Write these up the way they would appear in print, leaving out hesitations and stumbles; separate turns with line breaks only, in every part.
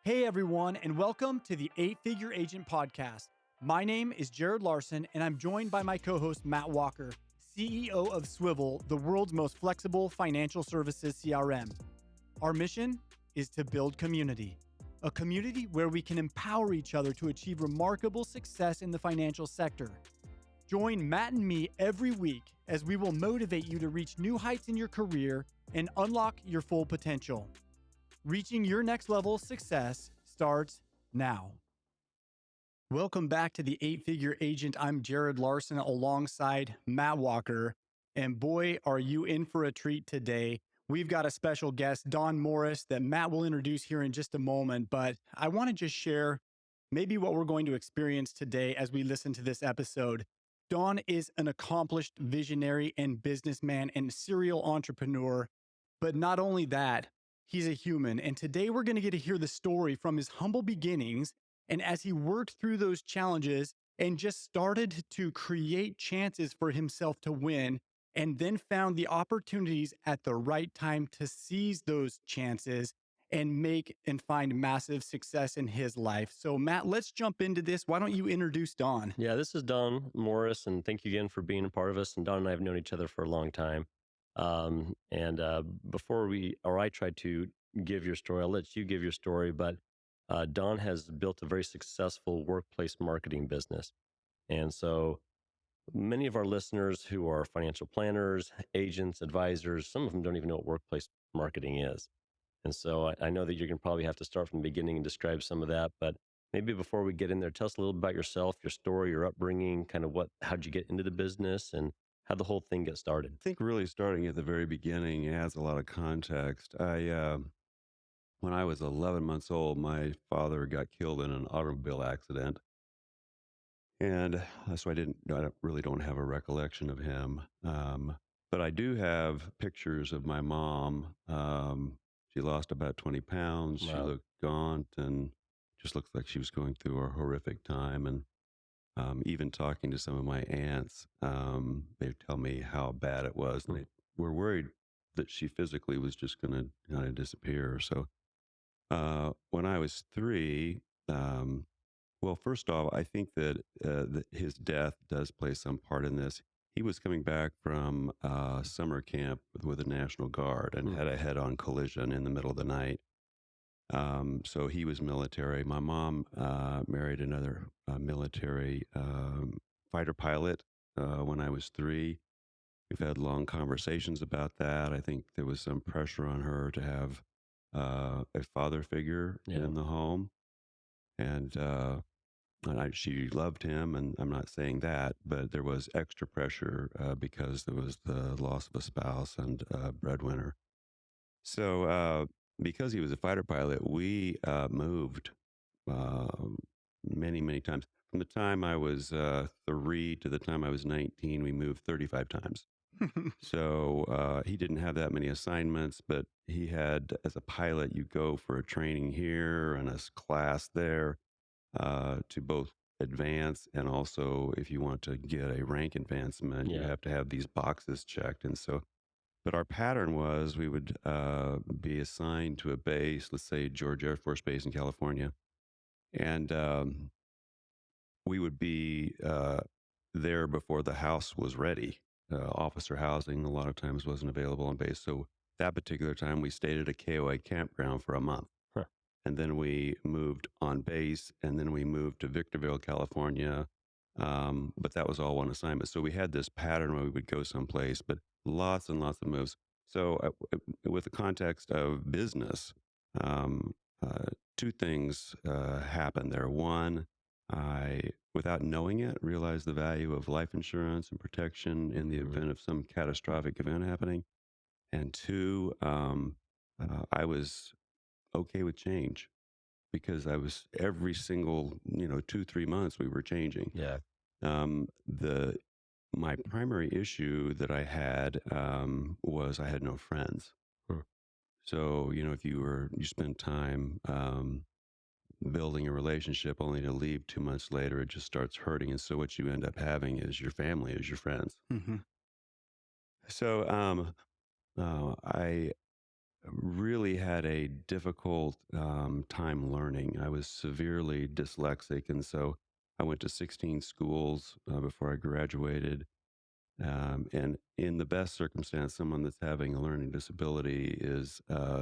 Hey everyone, and welcome to the 8-Figure Agent Podcast. My name is Jared Larson, and I'm joined by my co-host Matt Walker, CEO of Swivel, the world's most flexible financial services CRM. Our mission is to build community, a community where we can empower each other to achieve remarkable success in the financial sector. Join Matt and me every week as we will motivate you to reach new heights in your career and unlock your full potential. Reaching your next level of success starts now. Welcome back to the 8-Figure Agent. I'm Jared Larson alongside Matt Walker. And boy, are you in for a treat today. We've got a special guest, Don Morris, that Matt will introduce here in just a moment. But I want to just share maybe what we're going to experience today as we listen to this episode. Don is an accomplished visionary and businessman and serial entrepreneur. But not only that, he's a human, and today we're going to get to hear the story from his humble beginnings and as he worked through those challenges and just started to create chances for himself to win and then found the opportunities at the right time to seize those chances and make and find massive success in his life. So Matt, let's jump into this. Why don't you introduce Don?
Yeah, this is Don Morris, and thank you again for being a part of us. And Don and I have known each other for a long time. Before I try to give your story, I'll let you give your story, but Don has built a very successful workplace marketing business. And so many of our listeners who are financial planners, agents, advisors, some of them don't even know what workplace marketing is. And so I know that you're going to probably have to start from the beginning and describe some of that, but maybe before we get in there, tell us a little about yourself, your story, your upbringing, kind of how'd you get into the business and how'd the whole thing get started?
I think really starting at the very beginning adds a lot of context. When I was 11 months old, my father got killed in an automobile accident. And so I really don't have a recollection of him. But I do have pictures of my mom. She lost about 20 pounds. She
Wow.
looked gaunt and just looked like she was going through a horrific time. And even talking to some of my aunts, they tell me how bad it was. And they were worried that she physically was just going to kind of disappear. So when I was 3, well, first off, I think that his death does play some part in this. He was coming back from summer camp with the National Guard and had a head-on collision in the middle of the night. So he was military. My mom married another military fighter pilot when I was 3. We've had long conversations about that. I think there was some pressure on her to have a father figure in the home. And she loved him, and I'm not saying that, but there was extra pressure because there was the loss of a spouse and a breadwinner. So because he was a fighter pilot, we moved many, many times. From the time I was 3 to the time I was 19, we moved 35 times. So he didn't have that many assignments, but he had, as a pilot, you go for a training here and a class there to both advance and also if you want to get a rank advancement, you have to have these boxes checked. And so, but our pattern was we would be assigned to a base, let's say George Air Force Base in California, and we would be there before the house was ready. Officer housing a lot of times wasn't available on base. So that particular time we stayed at a KOA campground for a month. And then we moved on base, and then we moved to Victorville, California. But that was all one assignment. So we had this pattern where we would go someplace, but lots and lots of moves. So with the context of business, 2 things happened there. One, I, without knowing it, realized the value of life insurance and protection in the event of some catastrophic event happening. And 2, I was okay with change because I was every single, 2-3 months we were changing.
Yeah.
My primary issue that I had was I had no friends. So, if you spend time building a relationship only to leave 2 months later, it just starts hurting. And so what you end up having is your family as your friends. So I really had a difficult time learning. I was severely dyslexic, and so I went to 16 schools before I graduated. And in the best circumstance, someone that's having a learning disability is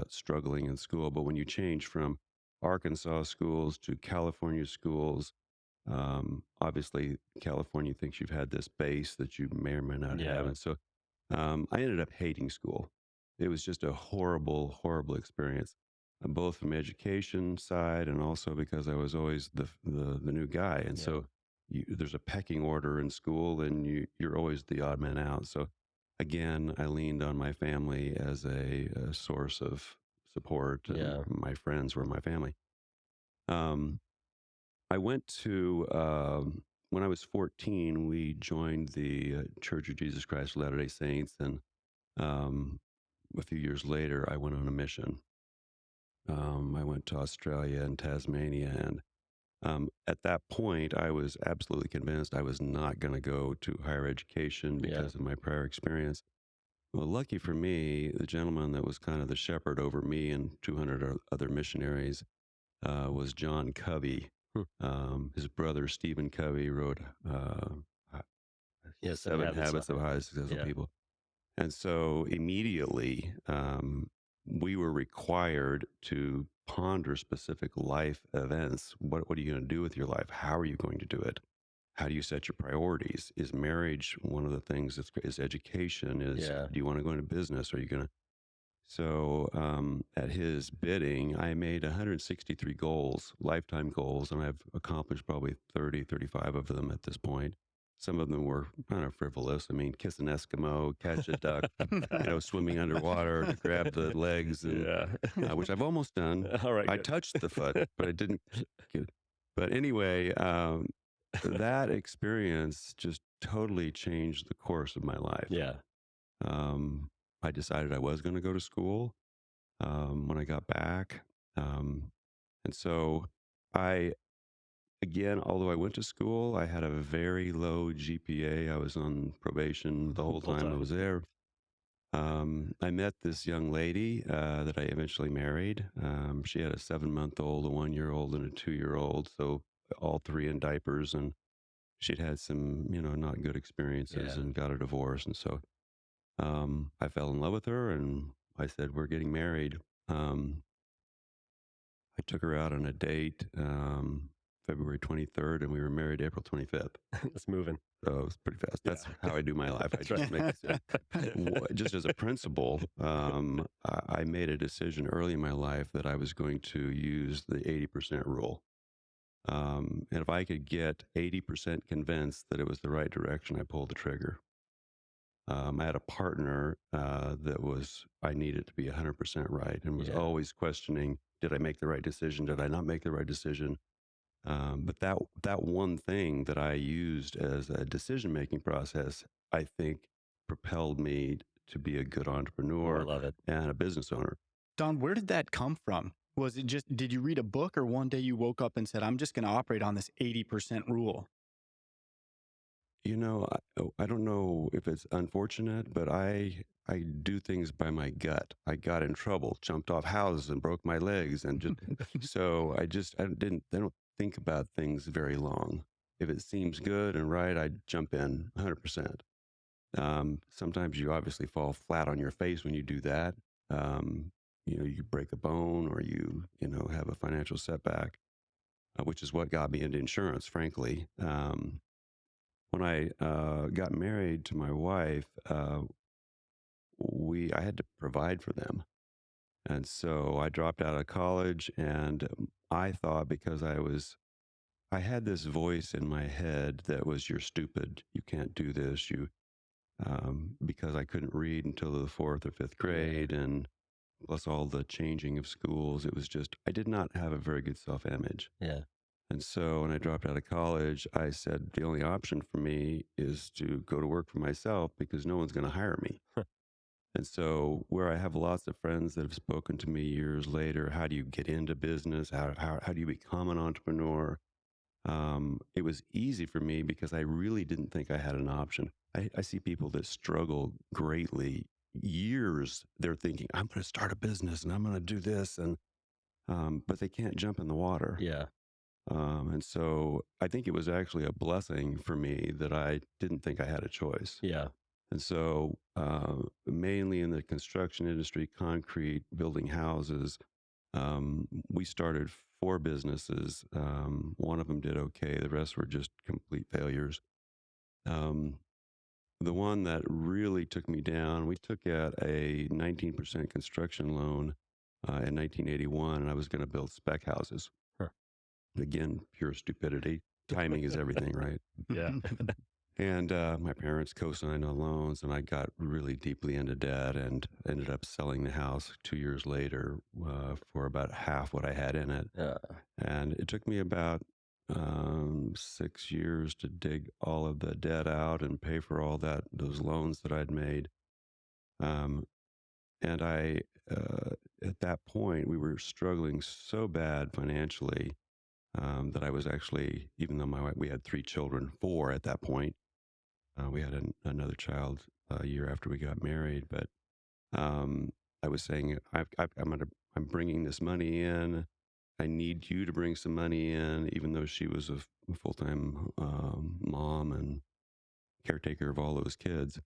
struggling in school. But when you change from Arkansas schools to California schools, obviously California thinks you've had this base that you may or may not have.
Yeah.
And so I ended up hating school. It was just a horrible, horrible experience, both from education side and also because I was always the new guy. And
Yeah.
so there's a pecking order in school, and you're always the odd man out. So again, I leaned on my family as a source of support, and
Yeah.
my friends were my family. Um, I went to when I was 14. We joined the Church of Jesus Christ of Latter-day Saints, and um, a few years later, I went on a mission. I went to Australia and Tasmania, and at that point, I was absolutely convinced I was not going to go to higher education because of my prior experience. Well, lucky for me, the gentleman that was kind of the shepherd over me and 200 other missionaries was John Covey. His brother, Stephen Covey, wrote Seven Habits of Highly Successful People. And so immediately, we were required to ponder specific life events. What are you going to do with your life? How are you going to do it? How do you set your priorities? Is marriage one of the things that's great? Is education? Do you want to go into business? Are you going to? So at his bidding, I made 163 goals, lifetime goals, and I've accomplished probably 30, 35 of them at this point. Some of them were kind of frivolous. I mean, kiss an Eskimo, catch a duck, swimming underwater to grab the legs, and which I've almost done.
All right.
I touched the foot, but I didn't. But anyway, that experience just totally changed the course of my life.
Yeah.
I decided I was going to go to school when I got back. And so again, although I went to school, I had a very low GPA. I was on probation the whole time I was there. I met this young lady that I eventually married. She had a 7-month-old, a 1-year-old, and a 2-year-old. So all three in diapers. And she'd had some, not good experiences and got a divorce. And so I fell in love with her, and I said, we're getting married. I took her out on a date February 23rd, and we were married April 25th.
It's moving.
So it was pretty fast. That's how I do my life. I just make just as a principle, I made a decision early in my life that I was going to use the 80% rule. And if I could get 80% convinced that it was the right direction, I pulled the trigger. I had a partner I needed to be 100% right, and was always questioning, did I make the right decision? Did I not make the right decision? But that one thing that I used as a decision-making process, I think propelled me to be a good entrepreneur
I love it.
And a business owner.
Don, where did that come from? Was it just, did you read a book, or one day you woke up and said, I'm just going to operate on this 80% rule?
I don't know if it's unfortunate, but I do things by my gut. I got in trouble, jumped off houses and broke my legs, and so I don't think about things very long. If it seems good and right, I jump in 100%. Sometimes you obviously fall flat on your face when you do that. You break a bone, or you have a financial setback, which is what got me into insurance, frankly. When I got married to my wife, I had to provide for them. And so I dropped out of college, and I thought, because I had this voice in my head that was, you're stupid, you can't do this, because I couldn't read until the 4th or 5th grade, and plus all the changing of schools, it was just, I did not have a very good self-image.
Yeah.
And so when I dropped out of college, I said, the only option for me is to go to work for myself, because no one's going to hire me. And so where I have lots of friends that have spoken to me years later, how do you get into business? How do you become an entrepreneur? It was easy for me because I really didn't think I had an option. I see people that struggle greatly years they're thinking, I'm going to start a business and I'm going to do this. And, but they can't jump in the water.
Yeah.
And so I think it was actually a blessing for me that I didn't think I had a choice.
Yeah.
And so, mainly in the construction industry, concrete, building houses, we started 4 businesses. One of them did okay. The rest were just complete failures. Um, the one that really took me down, we took out a 19% construction loan in 1981, and I was going to build spec houses.
Huh.
Again, pure stupidity. Timing is everything, right?
Yeah.
And my parents co-signed on loans, and I got really deeply into debt and ended up selling the house 2 years later for about half what I had in it. And it took me about 6 years to dig all of the debt out and pay for all those loans that I'd made. And I, at that point, we were struggling so bad financially that I was actually, even though we had 3 children, 4 at that point. We had another child a year after we got married, but I was saying, I'm bringing this money in. I need you to bring some money in, even though she was a full-time mom and caretaker of all those kids.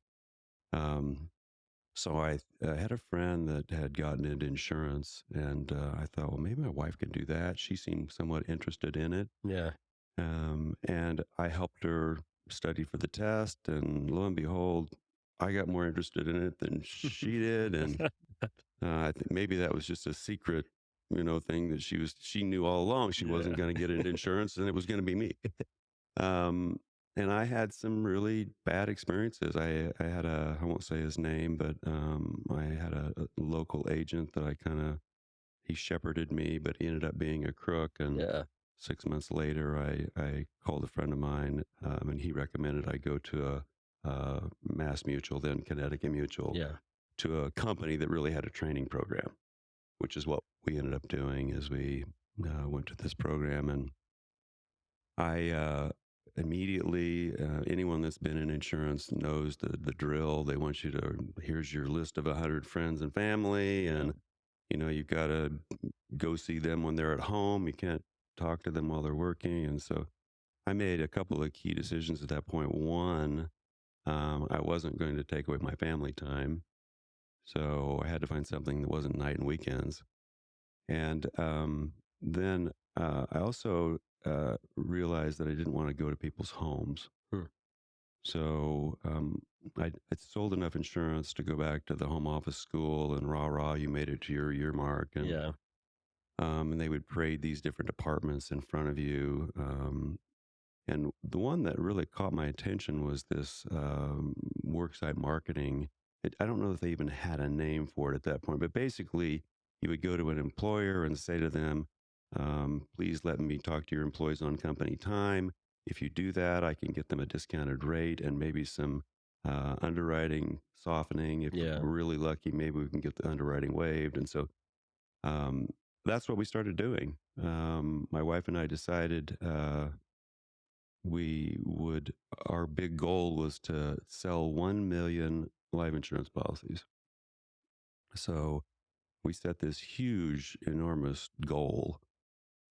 So I had a friend that had gotten into insurance, and I thought, well, maybe my wife could do that. She seemed somewhat interested in it.
Yeah.
And I helped her study for the test, and lo and behold, I got more interested in it than she did. And I think maybe that was just a secret, thing that she knew all along she wasn't going to get into insurance, and it was going to be me. And I had some really bad experiences. I had I won't say his name, but I had a local agent that he shepherded me, but he ended up being a crook. And 6 months later, I called a friend of mine, and he recommended I go to a Mass Mutual, then Connecticut Mutual, to a company that really had a training program, which is what we ended up doing as we went to this program. And I immediately, anyone that's been in insurance knows the drill. They want you to, here's your list of 100 friends and family, and you've got to go see them when they're at home. You can't talk to them while they're working. And so I made a couple of key decisions at that point. One, I wasn't going to take away my family time, so I had to find something that wasn't night and weekends. And then I also realized that I didn't want to go to people's homes. So I sold enough insurance to go back to the home office school, and rah, you made it to your year mark. And, and they would parade these different departments in front of you. And the one that really caught my attention was this Worksite marketing. I don't know if they even had a name for it at that point, but basically you would go to an employer and say to them, please let me talk to your employees on company time. If you do that, I can get them a discounted rate and maybe some underwriting softening. If we're really lucky, maybe we can get the underwriting waived. And so that's what we started doing. My wife and I decided our big goal was to sell 1 million life insurance policies. So we set this huge, enormous goal.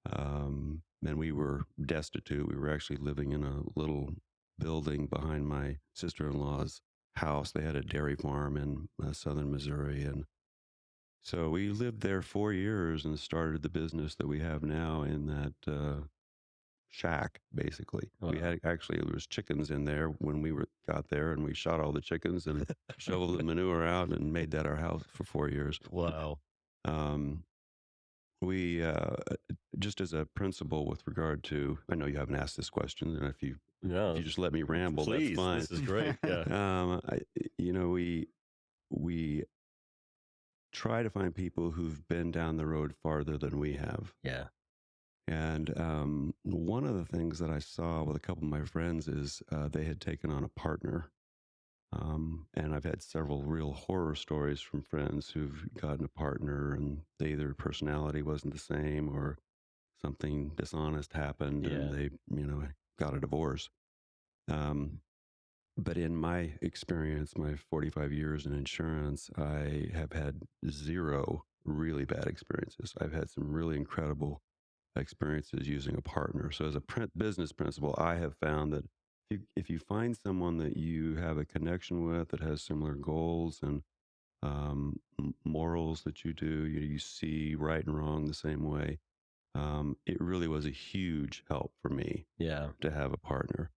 And we were destitute. We were actually living in a little building behind my sister-in-law's house. They had a dairy farm in southern Missouri. And so we lived there 4 years and started the business that we have now in that shack, basically.
Wow.
We had there was chickens in there when we got there, and we shot all the chickens and shoveled the manure out and made that our house for 4 years.
Wow.
We just as a principle with regard to, I know you haven't asked this question, and if you just let me ramble,
please,
that's fine.
This is great. Yeah.
We try to find people who've been down the road farther than we have.
Yeah.
And one of the things that I saw with a couple of my friends is they had taken on a partner. And I've had several real horror stories from friends who've gotten a partner, and their personality wasn't the same, or something dishonest happened, and they, got a divorce. But in my experience, my 45 years in insurance, I have had zero really bad experiences. I've had some really incredible experiences using a partner. So, as a business principle, I have found that if you find someone that you have a connection with that has similar goals and morals that you do, you see right and wrong the same way, it really was a huge help for me
Yeah.
to have a partner.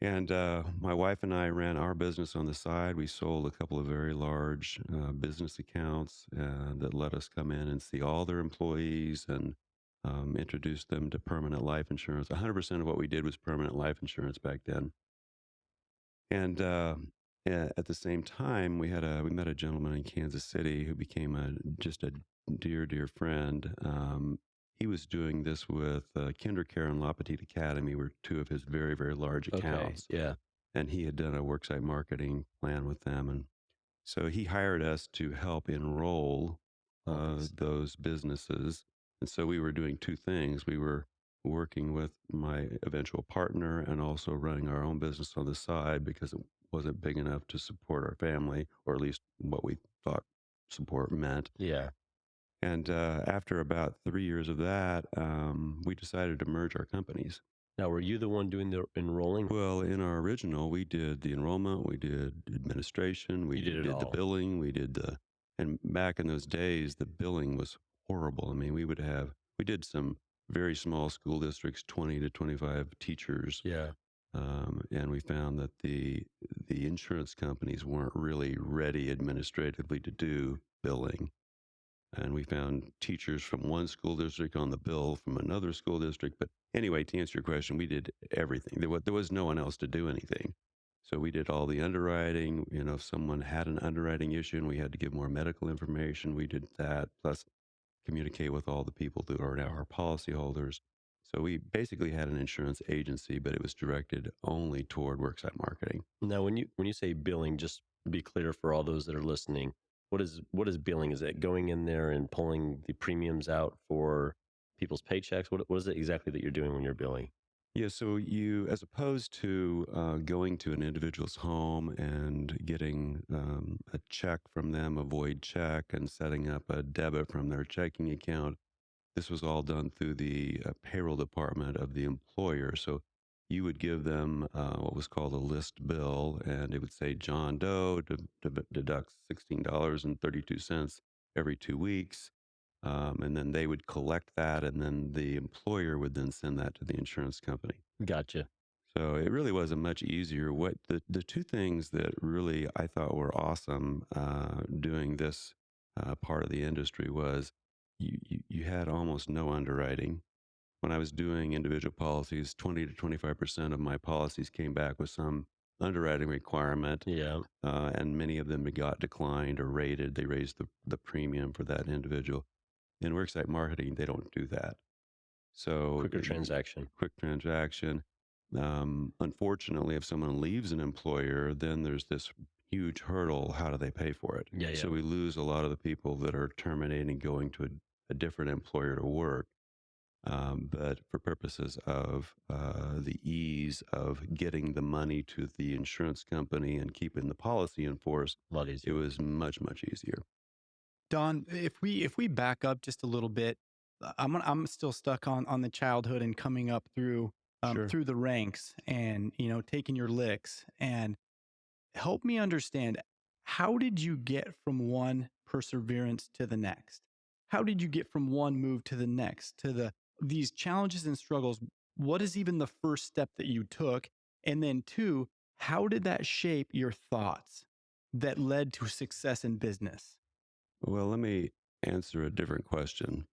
And my wife and I ran our business on the side. We sold a couple of very large business accounts that let us come in and see all their employees and introduce them to permanent life insurance. 100% of what we did was permanent life insurance back then. And at the same time, we met a gentleman in Kansas City who became just a dear friend. He was doing this with KinderCare and La Petite Academy, were two of his very large
Okay.
accounts,
Yeah.
and he had done a worksite marketing plan with them, and so he hired us to help enroll those businesses. And so we were doing two things. We were working with my eventual partner and also running our own business on the side because it wasn't big enough to support our family, or at least what we thought support meant.
Yeah.
And after about 3 years of that, we decided to merge our companies.
Now, were you the one doing the enrolling?
Well, in our original, we did the enrollment, we did administration, we
You did it
did the
all.
billing, and back in those days, the billing was horrible. I mean, we did some very small school districts, 20 to 25 teachers.
Yeah.
And we found that the insurance companies weren't really ready administratively to do billing. And we found teachers from one school district on the bill from another school district. But anyway, to answer your question, we did everything. There was no one else to do anything. So we did all the underwriting. If someone had an underwriting issue and we had to give more medical information, we did that, plus communicate with all the people that are now our policyholders. So we basically had an insurance agency, but it was directed only toward worksite marketing.
Now, when you say billing, just be clear for all those that are listening. What is billing? Is it going in there and pulling the premiums out for people's paychecks? What is it exactly that you're doing when you're billing?
Yeah, so you, as opposed to going to an individual's home and getting a check from them, a void check, and setting up a debit from their checking account, this was all done through the payroll department of the employer. So you would give them what was called a list bill, and it would say John Doe deducts $16.32 every 2 weeks. And then they would collect that, and then the employer would then send that to the insurance company.
Gotcha.
So it really was a much easier. What the two things that really I thought were awesome doing this part of the industry was you had almost no underwriting. When I was doing individual policies, 20 to 25% of my policies came back with some underwriting requirement.
Yeah.
And many of them got declined or rated. They raised the premium for that individual. In worksite marketing, they don't do that. So
Quick transaction.
Unfortunately, if someone leaves an employer, then there's this huge hurdle. How do they pay for it?
Yeah.
So we lose a lot of the people that are terminating, going to a different employer to work. But for purposes of the ease of getting the money to the insurance company and keeping the policy in force,
A lot easier.
it was much easier.
Don, if we back up just a little bit, I'm still stuck on the childhood and coming up through
Sure.
through the ranks and taking your licks, and help me understand, how did you get from one perseverance to the next? How did you get from one move to the next to these challenges and struggles? What is even the first step that you took? And then two, how did that shape your thoughts that led to success in business?
Well, let me answer a different question.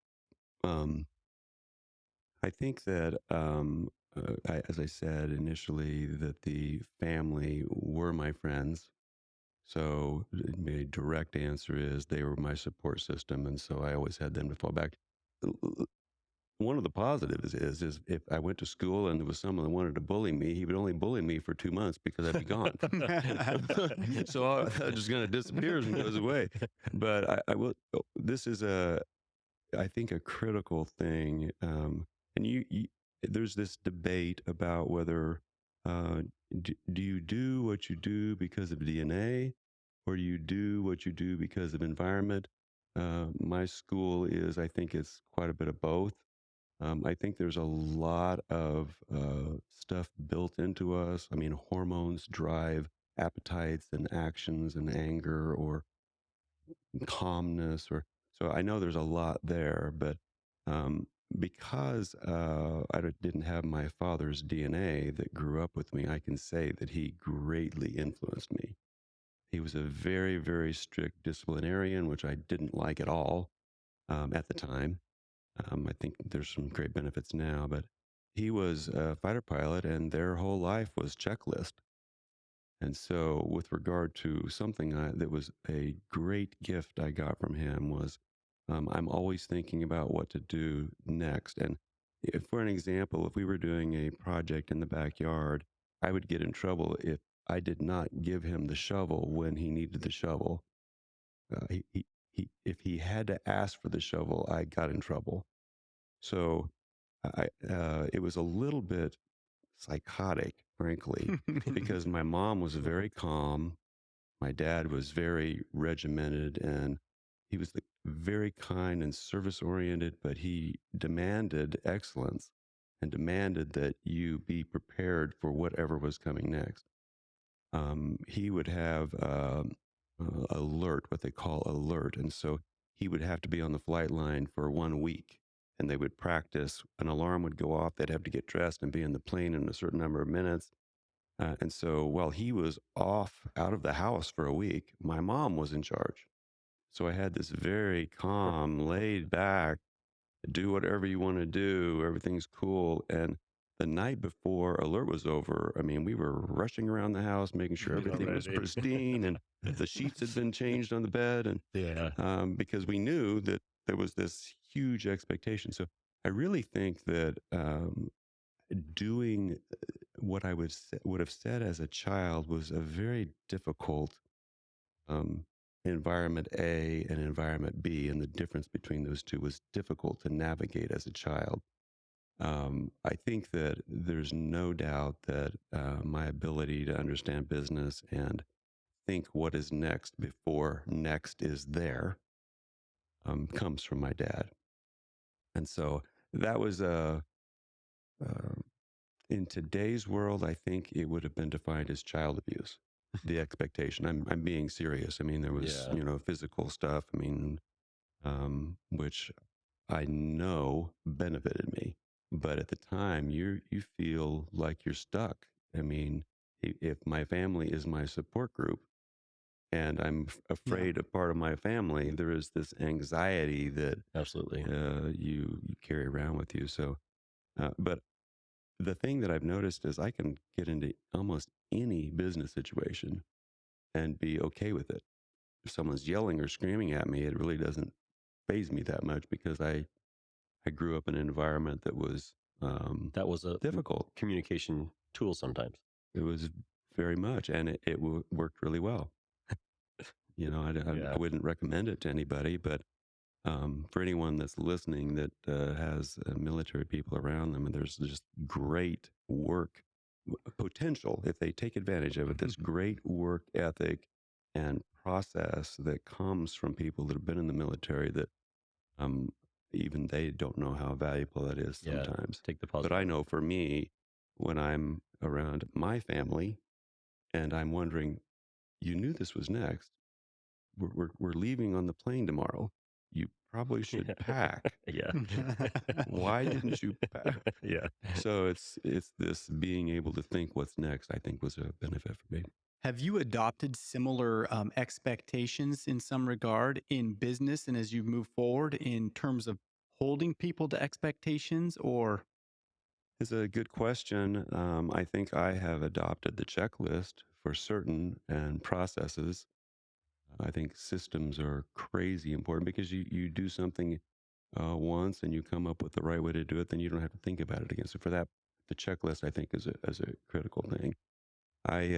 I think that, as I said initially, that the family were my friends. So my direct answer is they were my support system, and so I always had them to fall back. One of the positives is if I went to school and there was someone that wanted to bully me, he would only bully me for 2 months because I'd be gone. So I'm just going to disappear and goes away. But I will. This is I think a critical thing. And there's this debate about whether do you do what you do because of DNA, or do you do what you do because of environment? My school is, I think it's quite a bit of both. I think there's a lot of stuff built into us. I mean, hormones drive appetites and actions and anger or calmness, or so I know there's a lot there, but um, because didn't have my father's DNA that grew up with me, I can say that he greatly influenced me. He was a very, very strict disciplinarian, which I didn't like at all at the time. I think there's some great benefits now, but he was a fighter pilot, and their whole life was checklist. And so, with regard to something that was a great gift I got from him was, I'm always thinking about what to do next. And if, for an example, if we were doing a project in the backyard, I would get in trouble if I did not give him the shovel when he needed the shovel. If he had to ask for the shovel, I got in trouble. So it was a little bit psychotic, frankly, because my mom was very calm. My dad was very regimented, and he was very kind and service oriented, but he demanded excellence and demanded that you be prepared for whatever was coming next. He would have alert, what they call alert. And so he would have to be on the flight line for 1 week, and they would practice. An alarm would go off. They'd have to get dressed and be in the plane in a certain number of minutes. And so while he was off out of the house for a week, my mom was in charge. So I had this very calm, laid back, do whatever you want to do, everything's cool. And the night before alert was over, I mean, we were rushing around the house, making sure everything was pristine and the sheets had been changed on the bed. And because we knew that there was this huge expectation. So I really think that doing what I would have said as a child was a very difficult um, environment A and environment B, and the difference between those two was difficult to navigate as a child. I think that there's no doubt that my ability to understand business and think what is next before next is there comes from my dad. And so that was uh, in today's world, I think it would have been defined as child abuse. The expectation. I'm being serious. I mean, there was physical stuff. I mean, which I know benefited me, but at the time, you feel like you're stuck. I mean, if my family is my support group, and I'm afraid of part of my family, there is this anxiety that
Absolutely.
You carry around with you. So, but the thing that I've noticed is I can get into almost any business situation and be okay with it. If someone's yelling or screaming at me, it really doesn't faze me that much because I grew up in an environment that was
That was a
difficult.
communication tool sometimes.
It was very much, and it worked really well. I wouldn't recommend it to anybody, but for anyone that's listening that has military people around them, and there's just great work potential if they take advantage of it. This great work ethic and process that comes from people that have been in the military that even they don't know how valuable that is sometimes.
Take the positive.
But I know for me, when I'm around my family and I'm wondering, you knew this was next. We're leaving on the plane tomorrow. You probably should pack. Why didn't you pack? So it's this being able to think what's next, I think, was a benefit for me.
Have you adopted similar expectations in some regard in business and as you move forward in terms of holding people to expectations, or?
It's a good question. I think I have adopted the checklist for certain and processes. I think systems are crazy important because you do something once and you come up with the right way to do it, then you don't have to think about it again. So for that, the checklist I think is a critical thing. I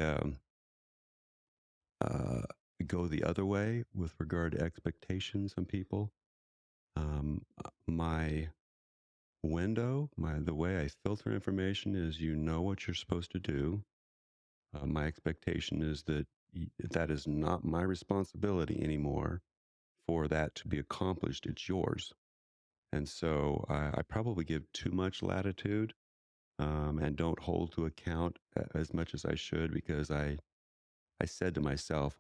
uh, go the other way with regard to expectations on people. My window, the way I filter information is, you know what you're supposed to do. My expectation is that that is not my responsibility anymore for that to be accomplished. It's yours. And so I probably give too much latitude, and don't hold to account as much as I should, because I said to myself,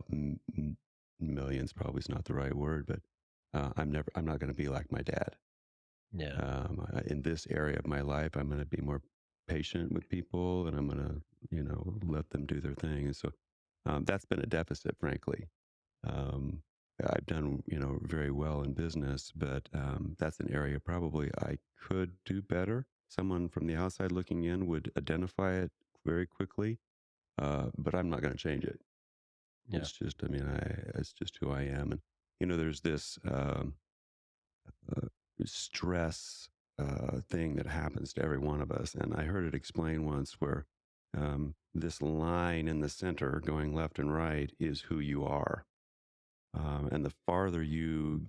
millions probably is not the right word, but I'm not going to be like my dad.
Yeah.
In this area of my life, I'm going to be more patient with people, and I'm going to, let them do their thing. And so that's been a deficit, frankly. Um, I've done, very well in business, but that's an area probably I could do better. Someone from the outside looking in would identify it very quickly, but I'm not going to change it.
Yeah.
It's just, it's just who I am. And, there's this uh, stress thing that happens to every one of us. And I heard it explained once where this line in the center going left and right is who you are. And the farther you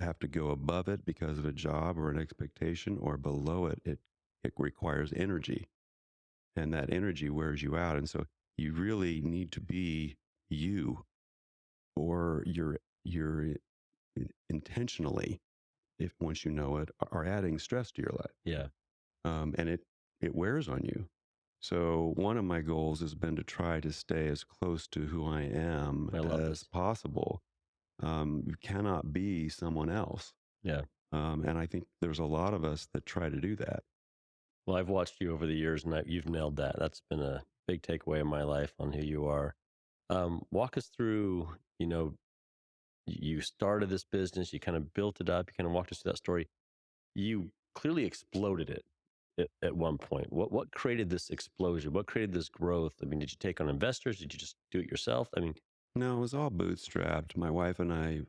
have to go above it because of a job or an expectation, or below it, it requires energy. And that energy wears you out. And so you really need to be you, or you're intentionally, if once you know it, are adding stress to your life.
Yeah.
And it wears on you. So one of my goals has been to try to stay as close to who I am
I love
as
this.
possible. You cannot be someone else.
Yeah.
And I think there's a lot of us that try to do that.
Well, I've watched you over the years, and you've nailed that. That's been a big takeaway in my life on who you are. Walk us through, you started this business, you kind of built it up, you kind of walked us through that story. You clearly exploded it at one point. What created this explosion? What created this growth? I mean, did you take on investors? Did you just do it yourself? I mean,
No, it was all bootstrapped. My wife and I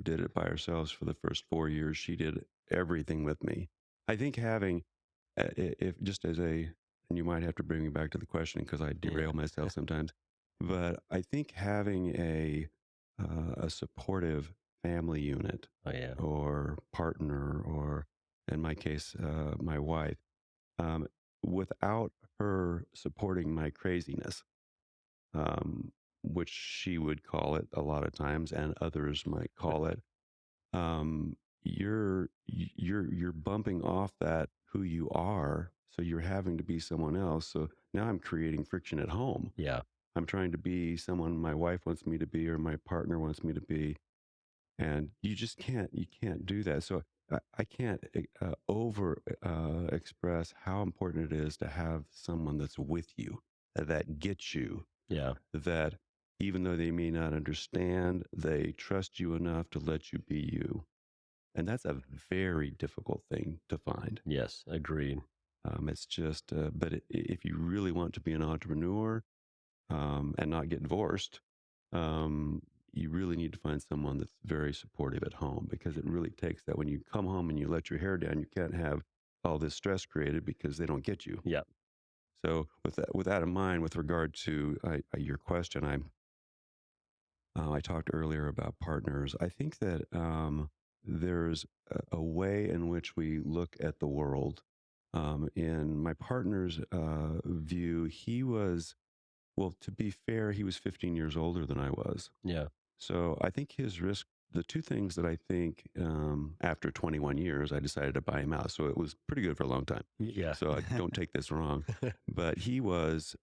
did it by ourselves for the first 4 years. She did everything with me. I think having, if just as a, and you might have to bring me back to the question because I derail myself sometimes, but I think having a supportive family unit,
oh yeah,
or partner, or in my case, my wife, um, without her supporting my craziness, um, which she would call it a lot of times, and others might call it. Um, you're bumping off that who you are, so you're having to be someone else. So now I'm creating friction at home.
yeah,
I'm trying to be someone my wife wants me to be, or my partner wants me to be, and you can't do that. So I can't over express how important it is to have someone that's with you, that gets you,
yeah,
that even though they may not understand, they trust you enough to let you be you. And that's a very difficult thing to find.
yes, agreed.
It's just, but if you really want to be an entrepreneur, and not get divorced, um, you really need to find someone that's very supportive at home, because it really takes that. When you come home and you let your hair down, you can't have all this stress created because they don't get you.
Yeah,
So with that in mind, with regard to your question, I talked earlier about partners. I think that there's a way in which we look at the world. In my partner's view, he was, well, to be fair, he was 15 years older than I was.
yeah,
So I think his risk, the two things that I think, after 21 years, I decided to buy him out. So it was pretty good for a long time.
yeah.
So I don't take this wrong. But he was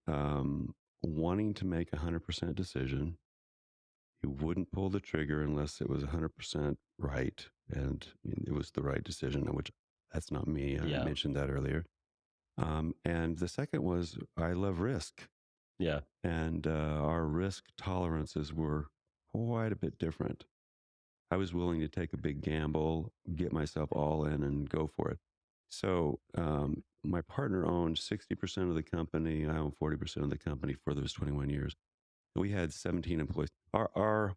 wanting to make a 100% decision. He wouldn't pull the trigger unless it was 100% right, and it was the right decision, which that's not me. I
Yeah.
mentioned that earlier. And the second was, I love risk.
Yeah,
And our risk tolerances were quite a bit different. I was willing to take a big gamble, get myself all in, and go for it. So my partner owned 60% of the company. I owned 40% of the company for those 21 years. We had 17 employees. Our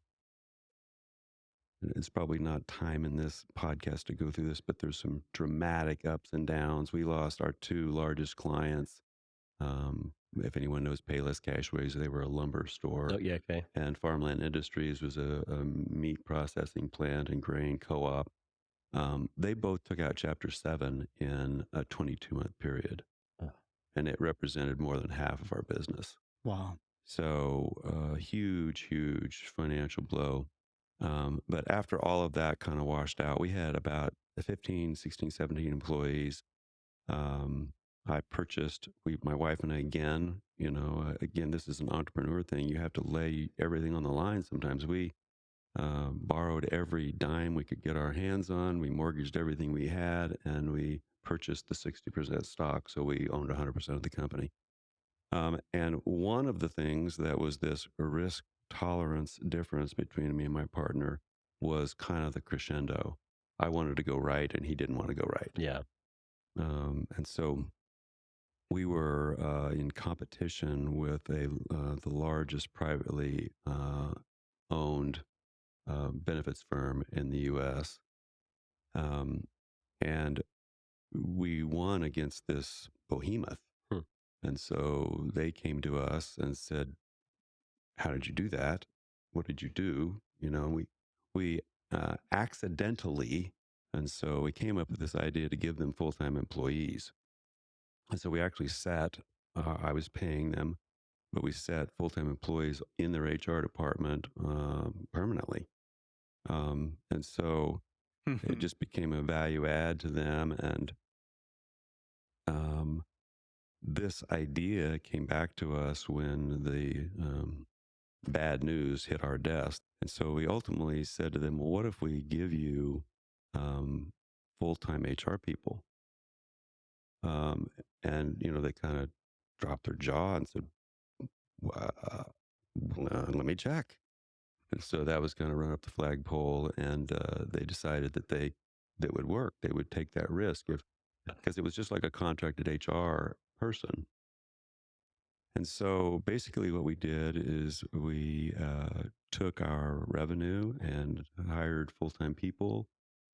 It's probably not time in this podcast to go through this, but there's some dramatic ups and downs. We lost our two largest clients. If anyone knows Payless Cashways, they were a lumber store.
oh yeah, okay,
And Farmland Industries was a meat processing plant and grain co-op. They both took out Chapter 7 in a 22-month period,
Uh,
and it represented more than half of our business.
Wow.
So huge, huge financial blow. But after all of that kind of washed out, we had about 15, 16, 17 employees. Um, I purchased, my wife and I, again, this is an entrepreneur thing. You have to lay everything on the line. Sometimes we borrowed every dime we could get our hands on. We mortgaged everything we had, and we purchased the 60% stock. So we owned 100% of the company. And one of the things that was this risk tolerance difference between me and my partner was kind of the crescendo. I wanted to go right, and he didn't want to go right.
yeah.
And so we were in competition with the largest privately owned benefits firm in the U.S. And we won against this behemoth.
Hmm.
And so they came to us and said, "How did you do that? What did you do?" We accidentally, and so we came up with this idea to give them full-time employees. And so we actually sat. I was paying them, but we sat full-time employees in their HR department permanently. And so it just became a value add to them. And um, this idea came back to us when the bad news hit our desk. And so we ultimately said to them, well, what if we give you full-time HR people? And, they kind of dropped their jaw and said, let me check. And so that was going to run up the flagpole, and they decided that would work. They would take that risk because it was just like a contracted HR person. And so basically what we did is we took our revenue and hired full-time people,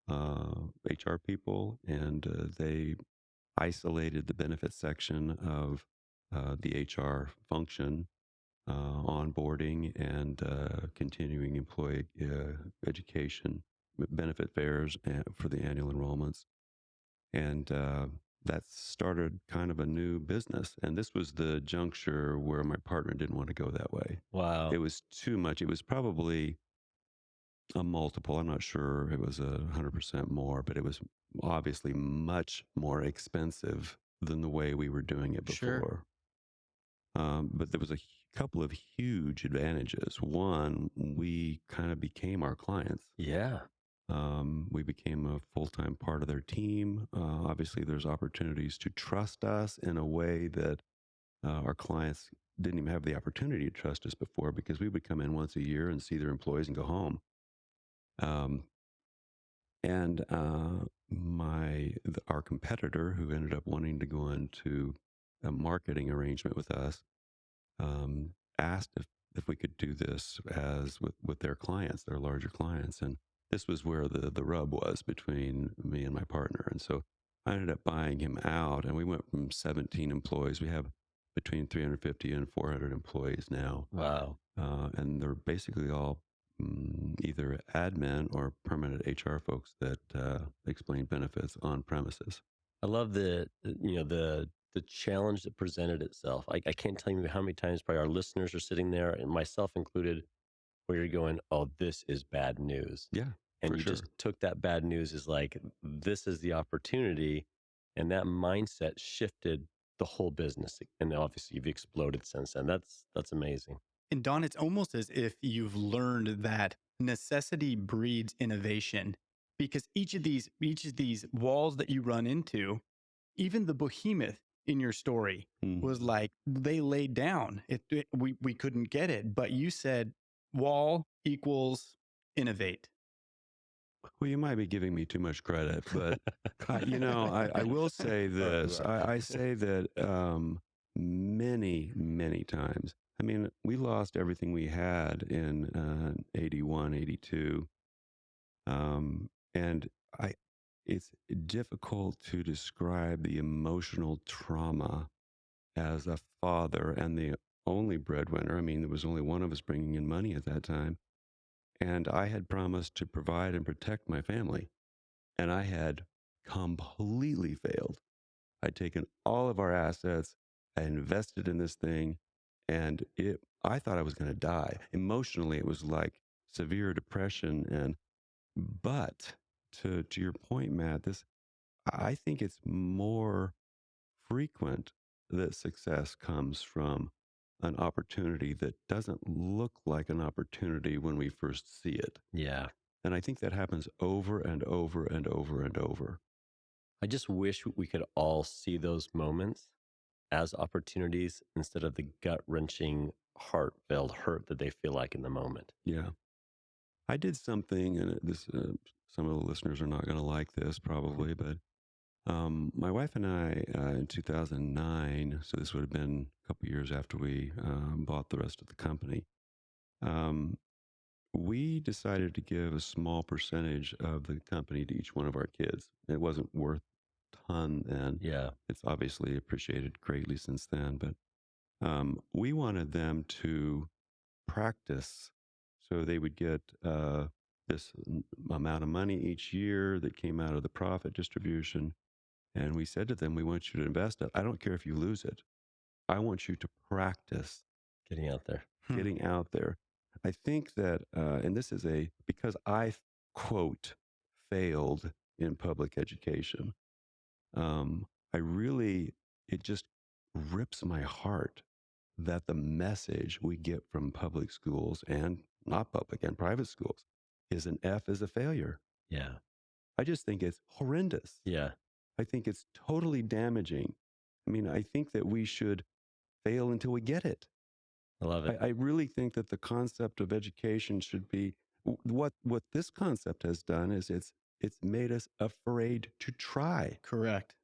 HR people, and they isolated the benefits section of the HR function, onboarding and continuing employee education, benefit fairs for the annual enrollments. And that started kind of a new business. And this was the juncture where my partner didn't want to go that way.
Wow.
It was too much. It was probably a multiple. I'm not sure it was 100% more, but it was obviously much more expensive than the way we were doing it before.
Sure.
But there was a couple of huge advantages. One, we kind of became our clients.
Yeah.
We became a full-time part of their team. Obviously, there's opportunities to trust us in a way that our clients didn't even have the opportunity to trust us before, because we would come in once a year and see their employees and go home. And our competitor, who ended up wanting to go into a marketing arrangement with us, asked if we could do this as with their clients, their larger clients. And this was where the rub was between me and my partner. And so I ended up buying him out, and we went from 17 employees. We have between 350 and 400 employees now.
Wow.
And they're basically all either admin or permanent HR folks that explain benefits on premises.
I love the challenge that presented itself. I can't tell you how many times probably our listeners are sitting there, and myself included, where you're going, oh, this is bad news.
Yeah,
And
for
you
sure.
just took that bad news as like, this is the opportunity. And that mindset shifted the whole business. And obviously you've exploded since then. That's amazing.
And Don, it's almost as if you've learned that necessity breeds innovation, because each of these walls that you run into, even the behemoth in your story was like, they laid down. We couldn't get it, but you said wall equals innovate.
Well, you might be giving me too much credit, but I will say this. I say that many, many times. I mean, we lost everything we had in 81, 82. And it's difficult to describe the emotional trauma as a father and the only breadwinner. I mean, there was only one of us bringing in money at that time. And I had promised to provide and protect my family. And I had completely failed. I'd taken all of our assets, I invested in this thing, and I thought I was going to die. Emotionally, it was like severe depression. But to your point, Matt, I think it's more frequent that success comes from an opportunity that doesn't look like an opportunity when we first see it.
Yeah.
And I think that happens over and over and over and over.
I just wish we could all see those moments as opportunities instead of the gut wrenching, heartfelt hurt that they feel like in the moment.
Yeah. I did something, and some of the listeners are not going to like this probably, but my wife and I, in 2009, so this would have been a couple years after we bought the rest of the company, um, we decided to give a small percentage of the company to each one of our kids. It wasn't worth a ton then.
Yeah.
It's obviously appreciated greatly since then, but we wanted them to practice. So they would get this amount of money each year that came out of the profit distribution. And we said to them, we want you to invest it. I don't care if you lose it. I want you to practice
Getting out there.
getting out there. I think that, and this is because I, quote, failed in public education, I really, it just rips my heart that the message we get from public schools and not public and private schools is an F is a failure.
Yeah.
I just think it's horrendous.
Yeah.
I think it's totally damaging. I mean, I think that we should fail until we get it.
I love it.
I really think that the concept of education should be what this concept has done is it's made us afraid to try.
Correct.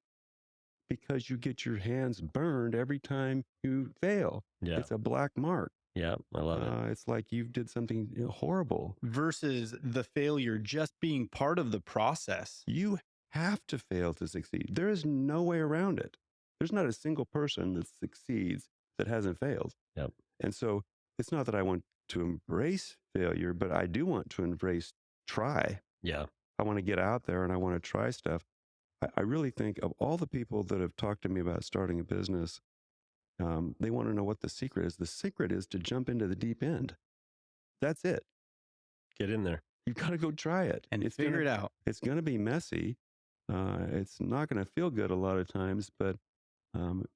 Because you get your hands burned every time you fail.
Yeah.
It's a black mark.
Yeah. I love it.
It's like you did something horrible.
Versus the failure just being part of the process.
You have to fail to succeed. There is no way around it. There's not a single person that succeeds that hasn't failed.
Yep.
And so it's not that I want to embrace failure, but I do want to embrace try.
Yeah.
I want to get out there and I want to try stuff. I really think of all the people that have talked to me about starting a business, they want to know what the secret is. The secret is to jump into the deep end. That's it.
Get in there.
You've got to go try it.
And figure it out.
It's going to be messy. It's not going to feel good a lot of times, but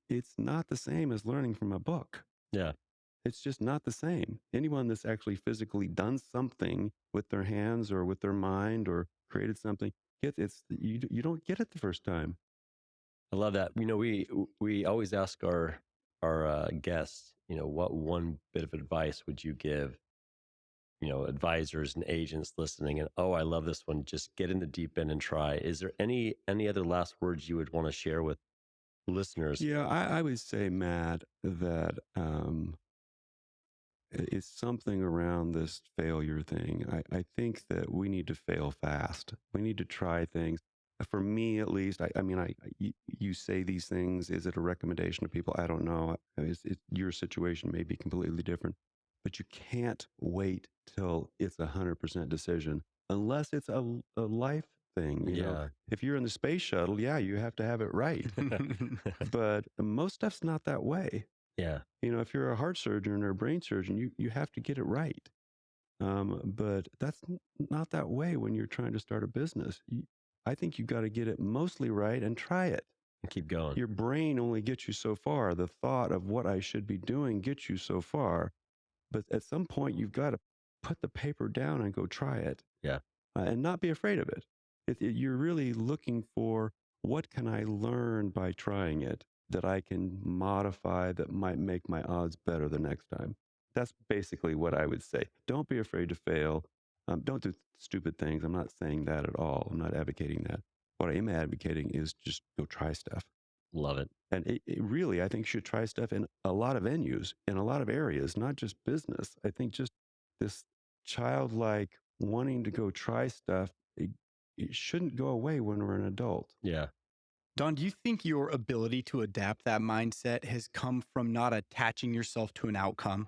it's not the same as learning from a book.
Yeah.
It's just not the same. Anyone that's actually physically done something with their hands or with their mind or created something, you don't get it the first time.
I love that. We always ask our guests, what one bit of advice would you give, advisors and agents listening? And I love this one. Just get in the deep end and try. Is there any other last words you would want to share with listeners?
Yeah, I would say, Matt, that it's something around this failure thing. I think that we need to fail fast. We need to try things. For me, at least, you say these things. Is it a recommendation to people? I don't know. Your situation may be completely different, but you can't wait till it's 100% decision unless it's a life thing. You know? If you're in the space shuttle, you have to have it right. But most stuff's not that way.
Yeah.
If you're a heart surgeon or a brain surgeon, you have to get it right. But that's not that way when you're trying to start a business. I think you've got to get it mostly right and try it.
And keep going.
Your brain only gets you so far. The thought of what I should be doing gets you so far. But at some point, you've got to put the paper down and go try it.
Yeah.
And not be afraid of it. You're really looking for what can I learn by trying it that I can modify that might make my odds better the next time. That's basically what I would say. Don't be afraid to fail. Don't do stupid things. I'm not saying that at all. I'm not advocating that. What I am advocating is just go try stuff.
Love it.
And it really, I think, should try stuff in a lot of venues, in a lot of areas, not just business. I think just this childlike wanting to go try stuff, it shouldn't go away when we're an adult.
Yeah.
Don, do you think your ability to adapt that mindset has come from not attaching yourself to an outcome?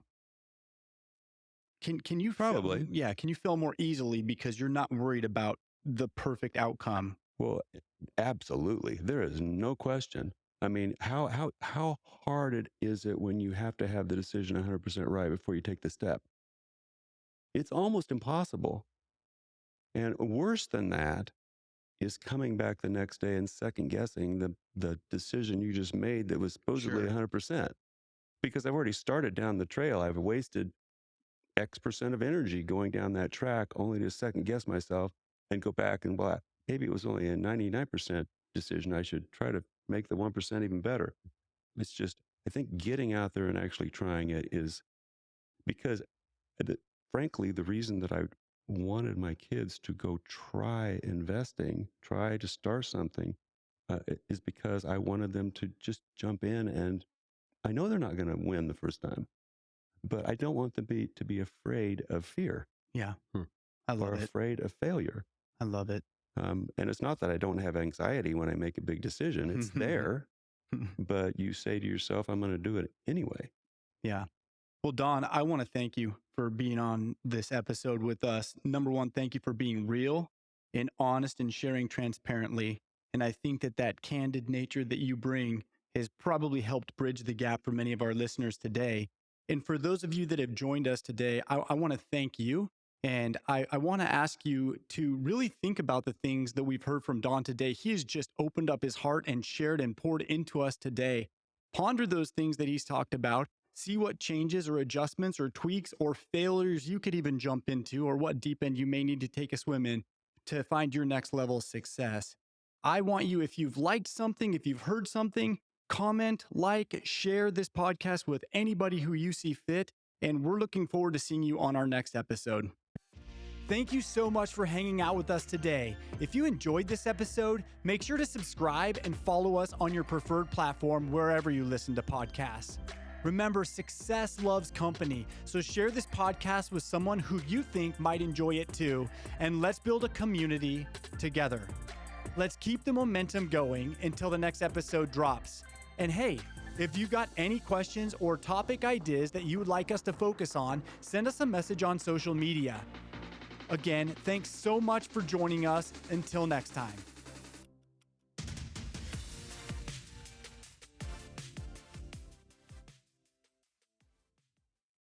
Can you
Probably.
Can you fail more easily because you're not worried about the perfect outcome?
Well, absolutely. There is no question. I mean, how hard is it when you have to have the decision 100% right before you take the step? It's almost impossible. And worse than that is coming back the next day and second guessing the decision you just made that was supposedly
Sure.
100%. Because I've already started down the trail. I've wasted X percent of energy going down that track only to second guess myself and go back and, well, maybe it was only a 99% decision. I should try to make the 1% even better. It's just, I think getting out there and actually trying it is because, the, frankly, the reason that I wanted my kids to go try investing, try to start something, is because I wanted them to just jump in. And I know they're not going to win the first time, but I don't want them to be afraid of fear.
Yeah.
Hmm.
I love
Or
it.
afraid of failure.
I love it.
And it's not that I don't have anxiety when I make a big decision. It's there, but you say to yourself, I'm going to do it anyway.
Yeah. Well, Don, I want to thank you for being on this episode with us. Number one, thank you for being real and honest and sharing transparently. And I think that candid nature that you bring has probably helped bridge the gap for many of our listeners today. And for those of you that have joined us today, I want to thank you. And I want to ask you to really think about the things that we've heard from Don today. He has just opened up his heart and shared and poured into us today. Ponder those things that he's talked about. See what changes or adjustments or tweaks or failures you could even jump into, or what deep end you may need to take a swim in to find your next level of success. I want you, if you've liked something, if you've heard something, comment, like, share this podcast with anybody who you see fit. And we're looking forward to seeing you on our next episode. Thank you so much for hanging out with us today. If you enjoyed this episode, make sure to subscribe and follow us on your preferred platform wherever you listen to podcasts. Remember, success loves company, so share this podcast with someone who you think might enjoy it too, and let's build a community together. Let's keep the momentum going until the next episode drops. And hey, if you've got any questions or topic ideas that you would like us to focus on, send us a message on social media. Again, thanks so much for joining us. Until next time.